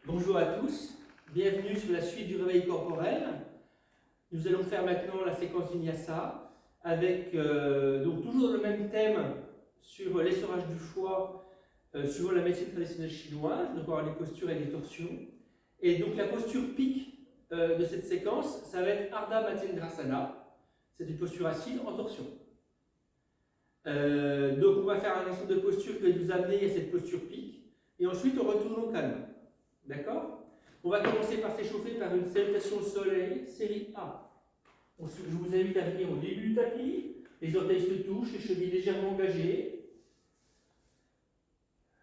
Bonjour à tous, bienvenue sur la suite du réveil corporel. Nous allons faire maintenant la séquence vinyasa avec donc toujours le même thème sur l'essorage du foie suivant la médecine traditionnelle chinoise, donc on va avoir des postures et des torsions. Et donc la posture pique de cette séquence, ça va être Ardha Matsyendrasana, c'est une posture assise en torsion. Donc on va faire un ensemble de postures qui va nous amener à cette posture pique, et ensuite on retourne au calme. D'accord? On va commencer par s'échauffer par une salutation au soleil, série A. Je vous invite à venir au début du tapis, les orteils se touchent, les chevilles légèrement engagées.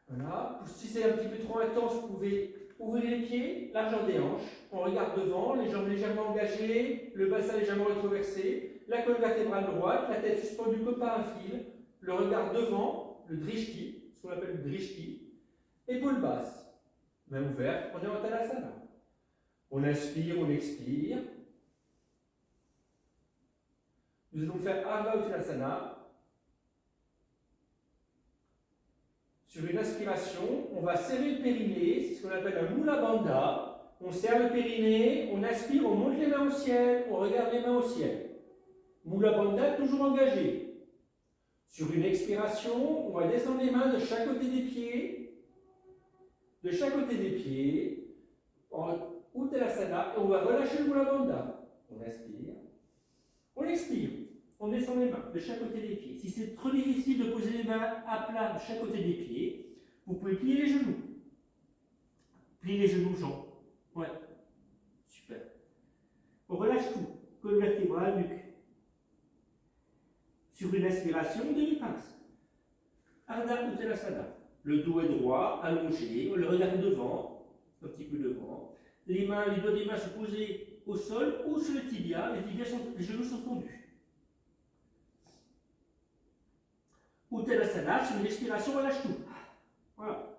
Voilà. Si c'est un petit peu trop intense, vous pouvez ouvrir les pieds, largeur des hanches. On regarde devant, les jambes légèrement engagées, le bassin légèrement rétroversé, la colonne vertébrale droite, la tête suspendue comme par un fil, le regard devant, le drishti, ce qu'on appelle le drishti, épaules basses. Main ouverte, on est en Tadasana. On inspire, on expire. Nous allons faire Ardha Uttanasana. Sur une inspiration, on va serrer le périnée, c'est ce qu'on appelle un Mula Bandha. On serre le périnée, on inspire, on monte les mains au ciel, on regarde les mains au ciel. Mula Bandha toujours engagé. Sur une expiration, on va descendre les mains de chaque côté des pieds. De chaque côté des pieds, en Uttanasana, et on va relâcher le Mula Bandha. On inspire, on expire, on descend les mains de chaque côté des pieds. Si c'est trop difficile de poser les mains à plat de chaque côté des pieds, vous pouvez plier les genoux. Plier les genoux, jambes. Ouais, super. On relâche tout, colonne vertébrale, nuque. Sur une inspiration, demi-pince. Ardha Uttanasana. Le dos est droit, allongé, on le regarde devant, un petit peu devant. Les doigts des mains sont posés au sol ou sur le tibia, les genoux sont tendus. Uttanasana, sur une expiration, on relâche tout. Voilà.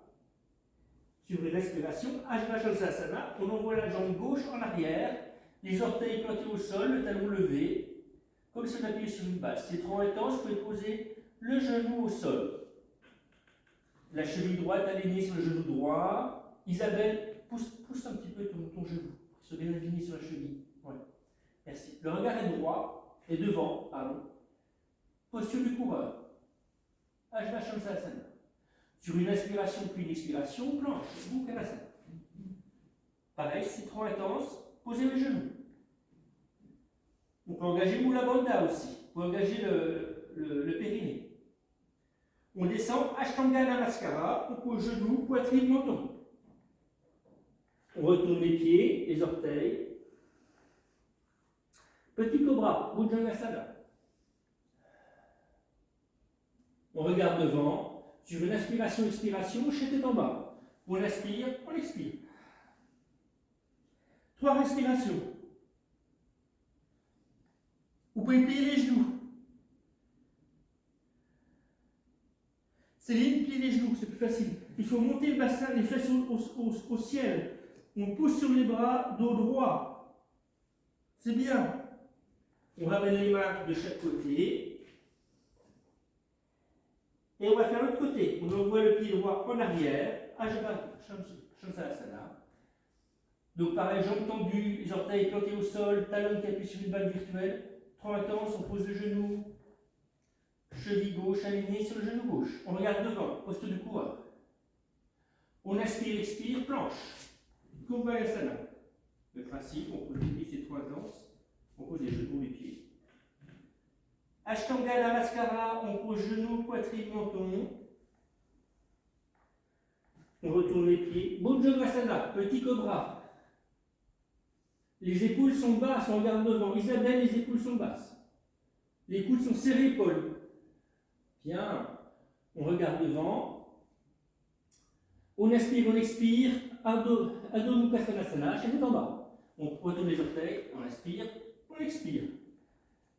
Sur une expiration, Ajvasana, on envoie la jambe gauche en arrière, les orteils plantés au sol, le talon levé, comme si on appuyait sur une base. C'est trop intense, vous pouvez poser le genou au sol. La cheville droite alignée sur le genou droit. Isabelle, pousse un petit peu ton genou, pour qu'il soit bien aligné sur la cheville. Ouais. Merci. Le regard est droit, et devant, pardon. Posture du coureur. Ajvasana. Sur une inspiration puis une expiration, planche, Mukhanasana. Pareil, si c'est trop intense, posez le genou. On peut engager Mula Bandha aussi, pour engager le périnée. On descend Ashtanga Namaskara, on pose genou, poitrine, menton. On retourne les pieds, les orteils. Petit cobra, Bhujangasana. On regarde devant. Sur une inspiration-expiration, tête en bas. On inspire, on expire. 3 respirations. Vous pouvez plier les genoux. Céline, plier les genoux, c'est plus facile. Il faut monter le bassin, les fesses au ciel. On pousse sur les bras, dos droit. C'est bien. On ramène les mains de chaque côté. Et on va faire l'autre côté. On envoie le pied droit en arrière. Shansalasana. Donc pareil, jambes tendues, les orteils plantés au sol, talons qui appuient sur une balle virtuelle. Trop intense, on pose le genou. Cheville gauche alignée sur le genou gauche. On regarde devant, posture du coureur. On inspire, expire, planche. Kumbhakasana. Le principe, on pose les pieds, c'est trop intense. On pose les genoux, les pieds. Ashtanga Namaskara, on pose genoux, poitrine, menton. On retourne les pieds. Bhujangasana, petit cobra. Les épaules sont basses, on regarde devant. Isabelle, les épaules sont basses. Les coudes sont serrés, épaules. Bien. On regarde devant. On inspire, on expire. Adho Mukha Svanasana, tête en bas. On retourne les orteils, on inspire, on expire.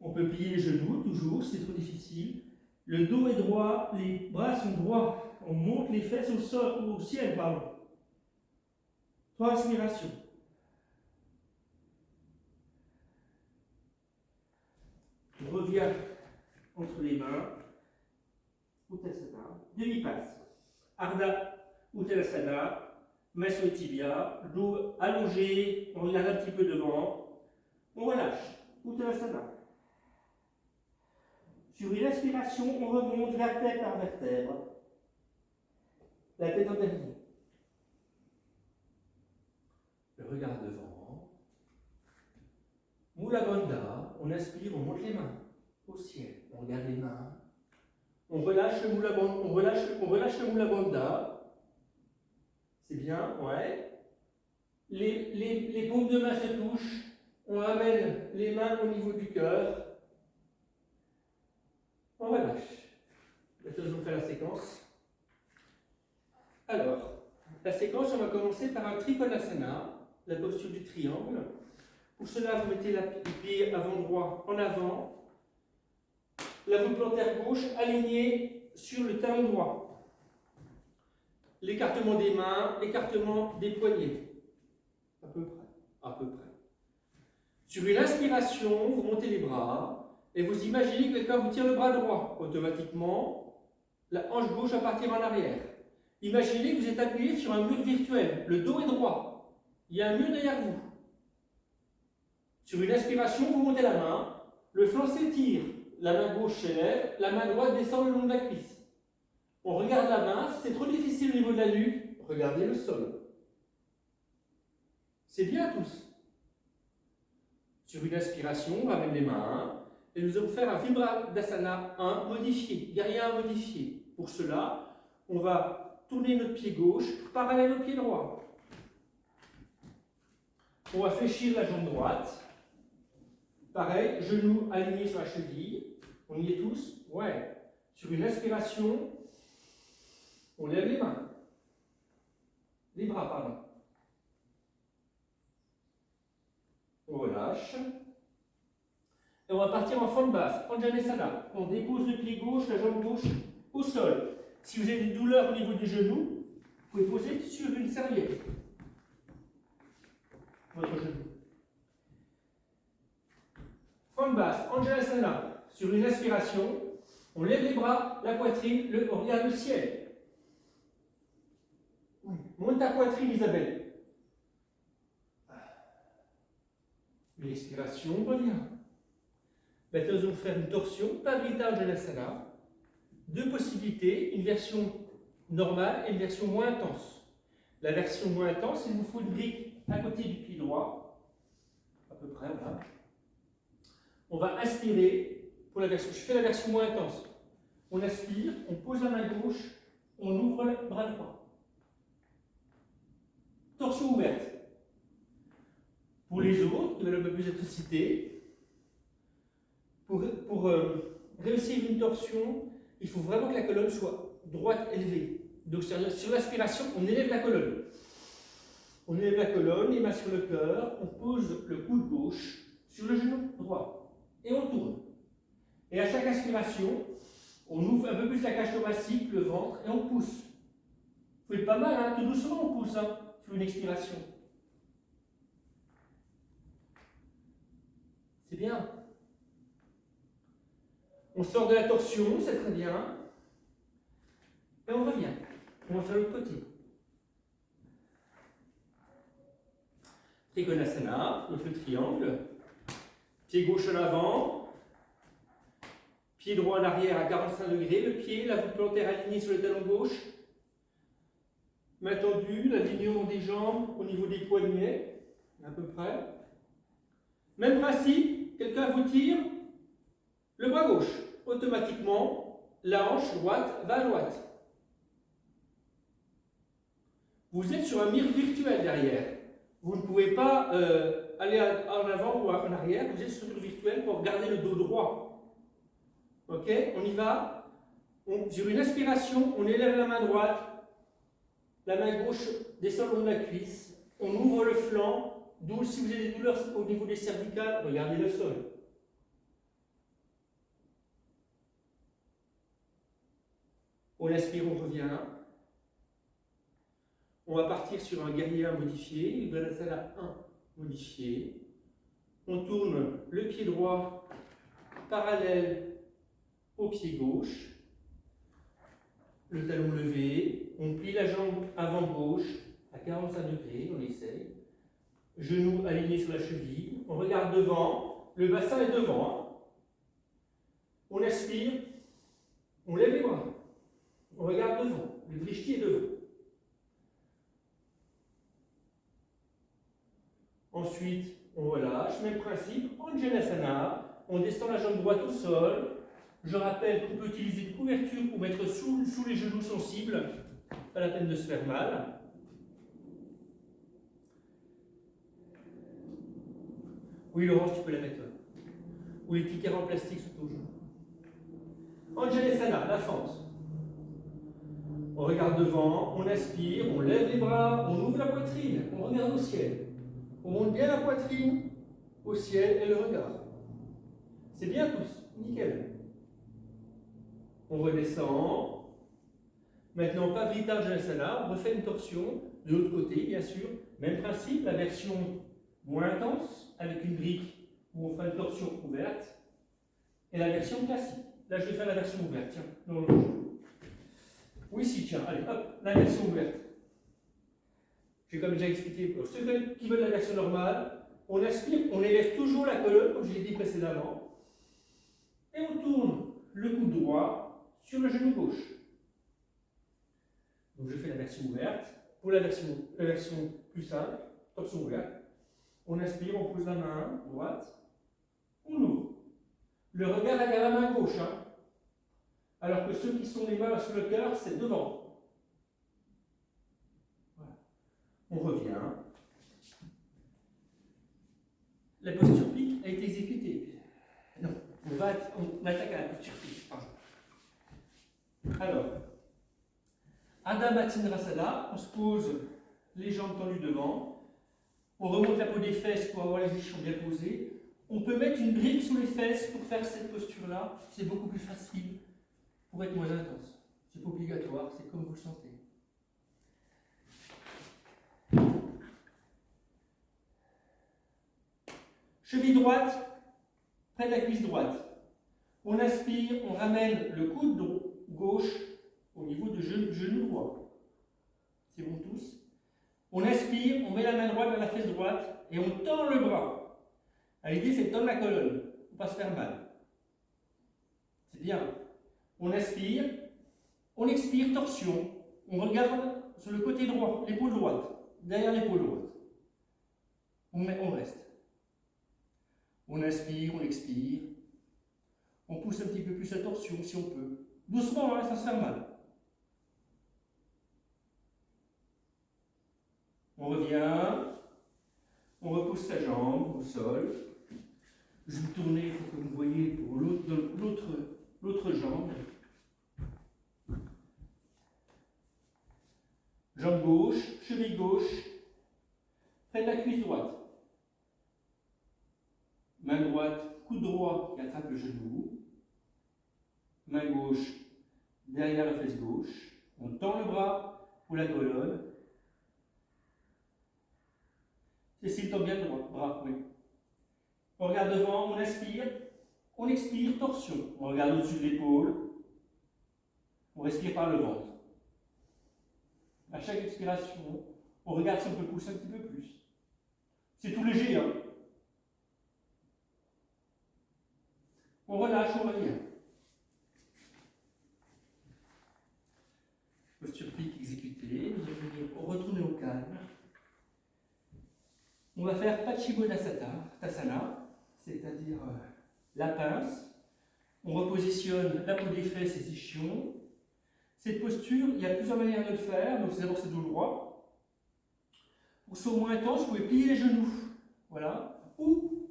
On peut plier les genoux, toujours, si c'est trop difficile. Le dos est droit, les bras sont droits. On monte les fesses au ciel, pardon. 3 respirations. On revient entre les mains. Uttanasana, demi-passe. Ardha Uttanasana, main sur les tibias, dos allongé, on regarde un petit peu devant, on relâche, Uttanasana. Sur une inspiration, on remonte vertèbre par vertèbre, la tête en dernier. Le regard devant. Mula Bandha, on inspire, on monte les mains au ciel, on regarde les mains. On relâche le Mula Bandha, on relâche le Mula Bandha. C'est bien, ouais. Les paumes de main se touchent. On ramène les mains au niveau du cœur. On relâche. Maintenant, je vous fais la séquence. Alors, la séquence, on va commencer par un Trikonasana, la posture du triangle. Pour cela, vous mettez le pied avant droit en avant. La voûte plantaire gauche alignée sur le talon droit. L'écartement des mains, l'écartement des poignets. À peu près. À peu près. Sur une inspiration, vous montez les bras et vous imaginez que quelqu'un vous tire le bras droit. Automatiquement, la hanche gauche va partir en arrière. Imaginez que vous êtes appuyé sur un mur virtuel. Le dos est droit. Il y a un mur derrière vous. Sur une inspiration, vous montez la main. Le flanc s'étire. La main gauche s'élève. La main droite descend le long de la cuisse. On regarde la main. Si c'est trop difficile au niveau de la nuque, regardez le sol. C'est bien tous. Sur une inspiration, on ramène les mains et nous allons faire un Vibradasana 1 modifié, guerrier 1 modifié. Pour cela, on va tourner notre pied gauche parallèle au pied droit. On va fléchir la jambe droite. Pareil, genoux alignés sur la cheville. On y est tous? Ouais. Sur une inspiration, on lève les mains. Les bras, pardon. On relâche. Et on va partir en forme basse, Anjaneyasana. On dépose le pied gauche, la jambe gauche au sol. Si vous avez des douleurs au niveau du genou, vous pouvez poser sur une serviette votre genou. Forme basse, Anjaneyasana. Sur une inspiration, on lève les bras, la poitrine, on regarde le ciel. Monte ta poitrine, Isabelle. Une expiration, on revient. Maintenant, nous allons faire une torsion, Parivrtta Anjaneyasana. Deux possibilités, une version normale et une version moins intense. La version moins intense, il vous faut une brique à côté du pied droit, à peu près, voilà. On va inspirer pour la version. Je fais la version moins intense. On inspire, on pose la main gauche, on ouvre le bras droit. Torsion ouverte. Pour les autres qui veulent un peu plus d'électricité, pour réussir une torsion, il faut vraiment que la colonne soit droite, élevée. Donc sur l'aspiration, on élève la colonne. On élève la colonne, les mains sur le cœur, on pose le coude gauche sur le genou droit et on tourne. Et à chaque inspiration, on ouvre un peu plus la cage thoracique, le ventre et on pousse. Vous faites pas mal, hein, tout doucement on pousse hein, sur une expiration. C'est bien. On sort de la torsion, c'est très bien. Et on revient. On va faire l'autre côté. Trikonasana, notre triangle. Pied gauche en avant. Pied droit en arrière à 45 degrés. Le pied, la voûte plantaire alignée sur le talon gauche. Main tendue, l'alignement des jambes au niveau des poignets, à peu près. Même principe, quelqu'un vous tire le bras gauche. Automatiquement, la hanche droite va à droite. Vous êtes sur un mur virtuel derrière. Vous ne pouvez pas aller en avant ou en arrière. Vous êtes sur un mur virtuel pour garder le dos droit. Ok, on y va. Sur une inspiration, on élève la main droite. La main gauche descend le long de la cuisse. On ouvre le flanc. D'où, si vous avez des douleurs au niveau des cervicales, regardez le sol. On inspire, on revient. On va partir sur un guerrier 1 modifié, Vibradasana 1 modifié. On tourne le pied droit parallèle au pied gauche. Le talon levé. On plie la jambe avant gauche à 45 degrés, on essaye. Genoux alignés sur la cheville. On regarde devant. Le bassin est devant. Hein. On aspire. On lève les bras. On regarde devant. Le drishti est devant. Ensuite, on relâche. Même principe. Anjanasana. On descend la jambe droite au sol. Je rappelle qu'on peut utiliser une couverture pour mettre sous les genoux sensibles. Pas la peine de se faire mal. Oui, Laurence, tu peux la mettre là. Ou les petits carreaux en plastique sous ton genou. Anjanasana, la fente. On regarde devant, on aspire, on lève les bras, on ouvre la poitrine, on regarde au ciel. On monte bien la poitrine au ciel et le regard. C'est bien tous, nickel. On redescend. Maintenant, Pavrita Anjanasana, on refait une torsion de l'autre côté, bien sûr. Même principe, la version moins intense, avec une brique où on fait une torsion ouverte, et la version classique. Là, je vais faire la version ouverte, tiens. Non, non. Oui, si, tiens, allez, hop, la version ouverte. J'ai comme déjà expliqué, pour ceux qui veulent la version normale, on aspire, on élève toujours la colonne, comme je l'ai dit précédemment, et on tourne le coude droit sur le genou gauche. Donc je fais la version ouverte. Pour la version plus simple, torsion ouverte, on inspire, on pose la main droite, on ouvre. Le regard est à la main gauche, hein, alors que ceux qui sont les mains sur le cœur, c'est devant. Voilà. On revient. La posture pique a été exécutée. Non, on attaque à la posture pique. Alors, Adha Matsyendrasana, on se pose les jambes tendues devant, on remonte la peau des fesses pour avoir les ischions bien posés. On peut mettre une brique sous les fesses pour faire cette posture-là, c'est beaucoup plus facile pour être moins intense. C'est pas obligatoire, c'est comme vous le sentez. Cheville droite, près de la cuisse droite. On inspire, on ramène le coude gauche au niveau du genou droit. C'est bon tous? On inspire, on met la main droite vers la fesse droite et on tend le bras. L'idée c'est de tendre la colonne, pour ne pas se faire mal. C'est bien. On inspire, on expire, torsion. On regarde sur le côté droit, l'épaule droite, derrière l'épaule droite. On reste. On inspire, on expire. On pousse un petit peu plus la torsion si on peut. Doucement, hein, ça se fait mal. On revient. On repose sa jambe au sol. Je vais tourner pour que vous voyez pour l'autre jambe. Jambe gauche, cheville gauche, près de la cuisse droite. Main droite, coude droit qui attrape le genou. Main gauche derrière la fesse gauche. On tend le bras pour la colonne. Cécile tend bien le bras, oui. On regarde devant, on inspire, on expire, torsion. On regarde au-dessus de l'épaule. On respire par le ventre. À chaque expiration, on regarde si on peut pousser un petit peu plus. C'est tout léger, hein. On relâche, on revient. Posture pique exécutée. Nous allons venir retourner au calme. On va faire Paschimottanasana, c'est-à-dire la pince. On repositionne la peau des fesses et les ischions. Cette posture, il y a plusieurs manières de le faire. Donc d'abord c'est dos droit. Pour que ce soit moins intense, vous pouvez plier les genoux. Voilà. Ou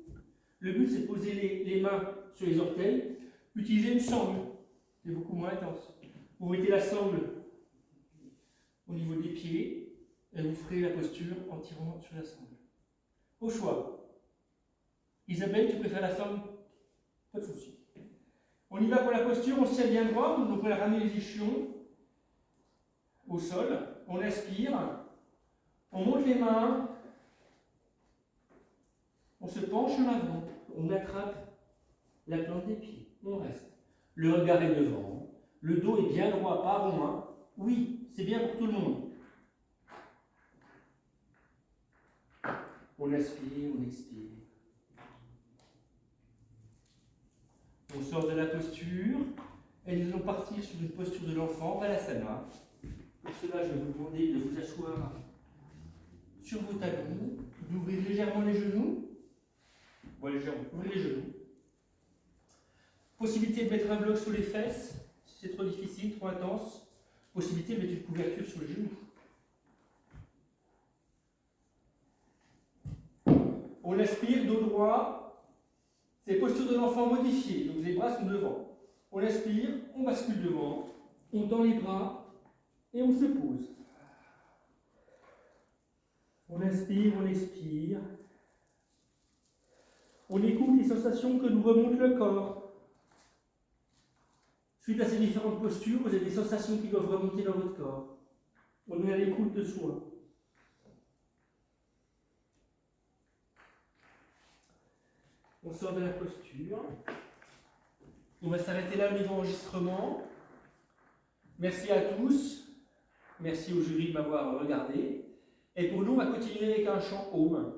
le but c'est de poser les mains sur les orteils. Utilisez une sangle. C'est beaucoup moins intense. Vous mettez la sangle au niveau des pieds et vous ferez la posture en tirant sur la sangle. Au choix. Isabelle, tu préfères la sangle? Pas de souci. On y va pour la posture, on se tient bien droit, donc on va ramener les ischions au sol, on inspire, on monte les mains, on se penche en avant, on attrape la plante des pieds, on reste. Le regard est devant, le dos est bien droit, pas rond. Oui, c'est bien pour tout le monde. On inspire, on expire. On sort de la posture et nous allons partir sur une posture de l'enfant, Balasana. Pour cela, je vais vous demander de vous asseoir sur vos talons, d'ouvrir légèrement les genoux. Voilà, légèrement, ouvrez les genoux. Possibilité de mettre un bloc sous les fesses, si c'est trop difficile, trop intense. Possibilité de mettre une couverture sur les genoux. On inspire, dos droit. C'est posture de l'enfant modifiée, donc les bras sont devant. On inspire, on bascule devant, on tend les bras et on se pose. On inspire, on expire. On écoute les sensations que nous remonte le corps. Suite à ces différentes postures, vous avez des sensations qui doivent remonter dans votre corps. On est à l'écoute de soi. On sort de la posture. On va s'arrêter là au niveau enregistrement. Merci à tous. Merci au jury de m'avoir regardé. Et pour nous, on va continuer avec un chant Om.